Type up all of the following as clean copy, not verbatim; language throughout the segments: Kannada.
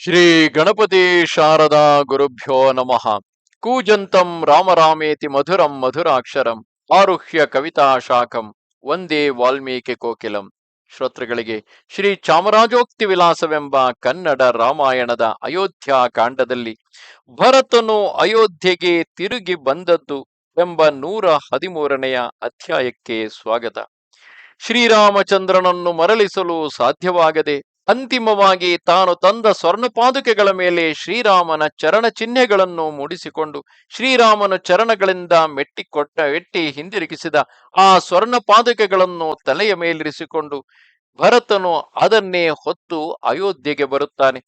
ಶ್ರೀ ಗಣಪತಿ ಶಾರದಾ ಗುರುಭ್ಯೋ ನಮಃ. ಕೂಜಂತಂ ರಾಮರಾಮೇತಿ ಮಧುರಂ ಮಧುರಾಕ್ಷರಂ ಆರುಹ್ಯ ಕವಿತಾ ಶಾಖಂ ವಂದೇ ವಾಲ್ಮೀಕಿ ಕೋಕಿಲಂ. ಶ್ರೋತೃಗಳಿಗೆ ಶ್ರೀ ಚಾಮರಾಜೋಕ್ತಿ ವಿಲಾಸವೆಂಬ ಕನ್ನಡ ರಾಮಾಯಣದ ಅಯೋಧ್ಯ ಕಾಂಡದಲ್ಲಿ ಭರತನು ಅಯೋಧ್ಯೆಗೆ ತಿರುಗಿ ಬಂದದ್ದು ಎಂಬ 113ನೆಯ ಅಧ್ಯಾಯಕ್ಕೆ ಸ್ವಾಗತ. ಶ್ರೀರಾಮಚಂದ್ರನನ್ನು ಮರಳಿಸಲು ಸಾಧ್ಯವಾಗದೆ ಅಂತಿಮವಾಗಿ ತಾನು ತಂದ ಸ್ವರ್ಣಪಾದುಕೆಗಳ ಮೇಲೆ ಶ್ರೀರಾಮನ ಚರಣ ಚಿಹ್ನೆಗಳನ್ನು ಮೂಡಿಸಿಕೊಂಡು ಶ್ರೀರಾಮನ ಚರಣಗಳಿಂದ ಎಟ್ಟಿ ಹಿಂದಿರುಗಿಸಿದ ಆ ಸ್ವರ್ಣ ಪಾದುಕೆಗಳನ್ನು ತಲೆಯ ಮೇಲಿರಿಸಿಕೊಂಡು ಭರತನು ಅದನ್ನೇ ಹೊತ್ತು ಅಯೋಧ್ಯೆಗೆ ಬರುತ್ತಾನೆ.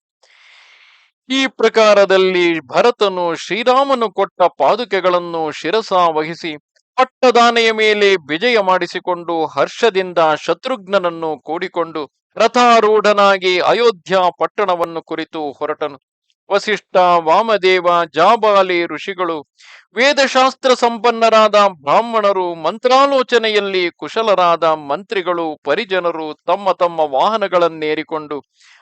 ಈ ಪ್ರಕಾರದಲ್ಲಿ ಭರತನು ಶ್ರೀರಾಮನು ಕೊಟ್ಟ ಪಾದುಕೆಗಳನ್ನು ಶಿರಸ ವಹಿಸಿ ಪಟ್ಟದಾನೆಯ ಮೇಲೆ ವಿಜಯ ಮಾಡಿಸಿಕೊಂಡು ಹರ್ಷದಿಂದ ಶತ್ರುಘ್ನನನ್ನು ಕೂಡಿಕೊಂಡು ರಥಾರೂಢನಾಗಿ ಅಯೋಧ್ಯ ಪಟ್ಟಣವನ್ನು ಕುರಿತು ಹೊರಟನು. ವಸಿಷ್ಠ, ವಾಮದೇವ, ಜಾಬಾಲಿ ಋಷಿಗಳು, ವೇದಶಾಸ್ತ್ರ ಸಂಪನ್ನರಾದ ಬ್ರಾಹ್ಮಣರು, ಮಂತ್ರಾಲೋಚನೆಯಲ್ಲಿ ಕುಶಲರಾದ ಮಂತ್ರಿಗಳು, ಪರಿಜನರು ತಮ್ಮ ತಮ್ಮ ವಾಹನಗಳನ್ನೇರಿಕೊಂಡು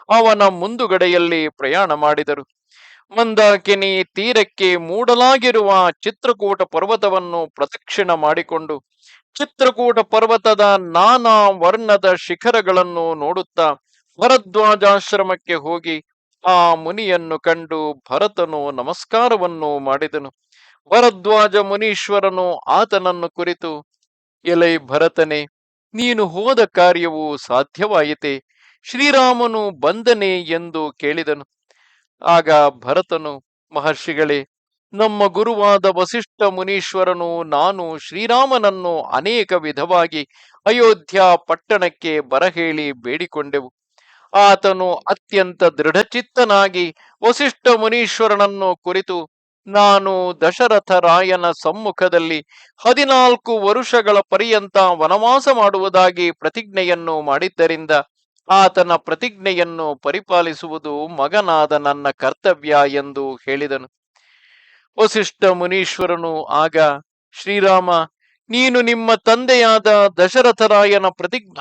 ಅವನ ಮುಂದುಗಡೆಯಲ್ಲಿ ಪ್ರಯಾಣ ಮಾಡಿದರು. ಮಂದಾಕಿನಿ ತೀರಕ್ಕೆ ಮೂಡಲಾಗಿರುವ ಚಿತ್ರಕೂಟ ಪರ್ವತವನ್ನು ಪ್ರದಕ್ಷಿಣ ಮಾಡಿಕೊಂಡು ಚಿತ್ರಕೂಟ ಪರ್ವತದ ನಾನಾ ವರ್ಣದ ಶಿಖರಗಳನ್ನು ನೋಡುತ್ತಾ ಭರದ್ವಾಜಾಶ್ರಮಕ್ಕೆ ಹೋಗಿ ಆ ಮುನಿಯನ್ನು ಕಂಡು ಭರತನು ನಮಸ್ಕಾರವನ್ನು ಮಾಡಿದನು. ಭರದ್ವಾಜ ಮುನೀಶ್ವರನು ಆತನನ್ನು ಕುರಿತು, ಎಲೈ ಭರತನೇ, ನೀನು ಹೋದ ಕಾರ್ಯವು ಸಾಧ್ಯವಾಯಿತೆ? ಶ್ರೀರಾಮನು ಬಂದನೆ ಎಂದು ಕೇಳಿದನು. ಆಗ ಭರತನು, ಮಹರ್ಷಿಗಳೇ, ನಮ್ಮ ಗುರುವಾದ ವಸಿಷ್ಠ ಮುನೀಶ್ವರನು ನಾನು ಶ್ರೀರಾಮನನ್ನು ಅನೇಕ ವಿಧವಾಗಿ ಅಯೋಧ್ಯ ಪಟ್ಟಣಕ್ಕೆ ಬರಹೇಳಿ ಬೇಡಿಕೊಂಡೆವು. ಆತನು ಅತ್ಯಂತ ದೃಢಚಿತ್ತನಾಗಿ ವಸಿಷ್ಠ ಮುನೀಶ್ವರನನ್ನು ಕುರಿತು, ನಾನು ದಶರಥ ರಾಯನ ಸಮ್ಮುಖದಲ್ಲಿ 14 ವರುಷಗಳ ಪರ್ಯಂತ ವನವಾಸ ಮಾಡುವುದಾಗಿ ಪ್ರತಿಜ್ಞೆಯನ್ನು ಮಾಡಿದ್ದರಿಂದ ಆತನ ಪ್ರತಿಜ್ಞೆಯನ್ನು ಪರಿಪಾಲಿಸುವುದು ಮಗನಾದ ನನ್ನ ಕರ್ತವ್ಯ ಎಂದು ಹೇಳಿದನು. ವಸಿಷ್ಠ ಮುನೀಶ್ವರನು ಆಗ, ಶ್ರೀರಾಮ, ನೀನು ನಿಮ್ಮ ತಂದೆಯಾದ ದಶರಥರಾಯನ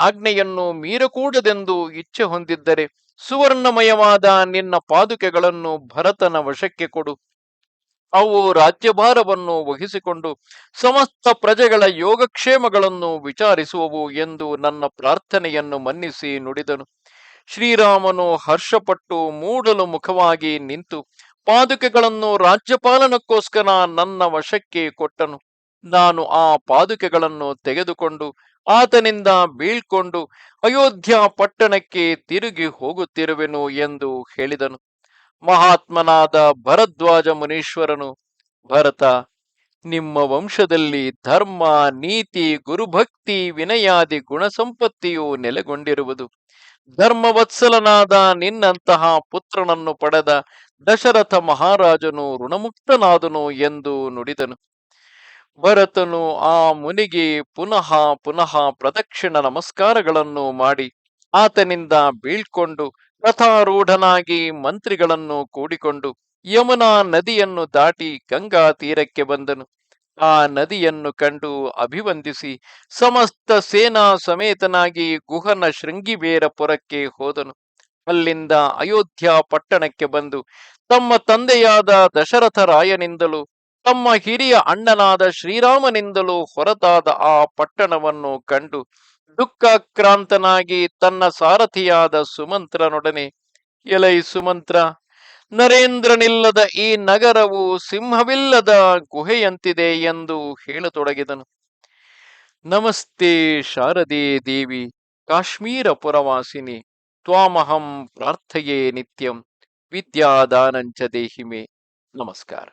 ಆಜ್ಞೆಯನ್ನು ಮೀರಕೂಡದೆಂದು ಇಚ್ಛೆ ಹೊಂದಿದ್ದರೆ ಸುವರ್ಣಮಯವಾದ ನಿನ್ನ ಪಾದುಕೆಗಳನ್ನು ಭರತನ ವಶಕ್ಕೆ ಕೊಡು. ಅವು ರಾಜ್ಯಭಾರವನ್ನು ವಹಿಸಿಕೊಂಡು ಸಮಸ್ತ ಪ್ರಜೆಗಳ ಯೋಗಕ್ಷೇಮಗಳನ್ನು ವಿಚಾರಿಸುವವು ಎಂದು ನನ್ನ ಪ್ರಾರ್ಥನೆಯನ್ನು ಮನ್ನಿಸಿ ನುಡಿದನು. ಶ್ರೀರಾಮನು ಹರ್ಷಪಟ್ಟು ಮೂಡಲು ಮುಖವಾಗಿ ನಿಂತು ಪಾದುಕೆಗಳನ್ನು ರಾಜ್ಯಪಾಲನಕ್ಕೋಸ್ಕರ ನನ್ನ ವಶಕ್ಕೆ ಕೊಟ್ಟನು. ನಾನು ಆ ಪಾದುಕೆಗಳನ್ನು ತೆಗೆದುಕೊಂಡು ಆತನಿಂದ ಬೀಳ್ಕೊಂಡು ಅಯೋಧ್ಯ ಪಟ್ಟಣಕ್ಕೆ ತಿರುಗಿ ಹೋಗುತ್ತಿರುವೆನು ಎಂದು ಹೇಳಿದನು. ಮಹಾತ್ಮನಾದ ಭರದ್ವಾಜ ಮುನೀಶ್ವರನು, ಭರತ, ನಿಮ್ಮ ವಂಶದಲ್ಲಿ ಧರ್ಮ, ನೀತಿ, ಗುರುಭಕ್ತಿ, ವಿನಯಾದಿ ಗುಣ ಸಂಪತ್ತಿಯು ನೆಲೆಗೊಂಡಿರುವುದು. ಧರ್ಮವತ್ಸಲನಾದ ನಿನ್ನಂತಹ ಪುತ್ರನನ್ನು ಪಡೆದ ದಶರಥ ಮಹಾರಾಜನು ಋಣಮುಕ್ತನಾದನು ಎಂದು ನುಡಿದನು. ಭರತನು ಆ ಮುನಿಗೆ ಪುನಃ ಪುನಃ ಪ್ರದಕ್ಷಿಣ ನಮಸ್ಕಾರಗಳನ್ನು ಮಾಡಿ ಆತನಿಂದ ಬೀಳ್ಕೊಂಡು ರಥಾರೂಢನಾಗಿ ಮಂತ್ರಿಗಳನ್ನು ಕೂಡಿಕೊಂಡು ಯಮುನಾ ನದಿಯನ್ನು ದಾಟಿ ಗಂಗಾ ತೀರಕ್ಕೆ ಬಂದನು. ಆ ನದಿಯನ್ನು ಕಂಡು ಅಭಿವಂದಿಸಿ ಸಮಸ್ತ ಸೇನಾ ಸಮೇತನಾಗಿ ಗುಹನ ಶೃಂಗಿಬೇರ ಪುರಕ್ಕೆ ಹೋದನು. ಅಲ್ಲಿಂದ ಅಯೋಧ್ಯ ಪಟ್ಟಣಕ್ಕೆ ಬಂದು ತಮ್ಮ ತಂದೆಯಾದ ದಶರಥ ರಾಯನಿಂದಲೂ ತಮ್ಮ ಹಿರಿಯ ಅಣ್ಣನಾದ ಶ್ರೀರಾಮನಿಂದಲೂ ಹೊರತಾದ ಆ ಪಟ್ಟಣವನ್ನು ಕಂಡು ದುಃಖಾಕ್ರಾಂತನಾಗಿ ತನ್ನ ಸಾರಥಿಯಾದ ಸುಮಂತ್ರನೊಡನೆ, ಎಲೈ ಸುಮಂತ್ರ, ನರೇಂದ್ರನಿಲ್ಲದ ಈ ನಗರವು ಸಿಂಹವಿಲ್ಲದ ಗುಹೆಯಂತಿದೆ ಎಂದು ಹೇಳತೊಡಗಿದನು. ನಮಸ್ತೆ ಶಾರದೆ ದೇವಿ ಕಾಶ್ಮೀರ ಪುರವಾಸಿನಿ, ತ್ವಾಮಹಂ ಪ್ರಾರ್ಥಯೇ ನಿತ್ಯಂ, ವಿದ್ಯಾದಾನಂಚ ದೇಹಿಮೆ. ನಮಸ್ಕಾರ.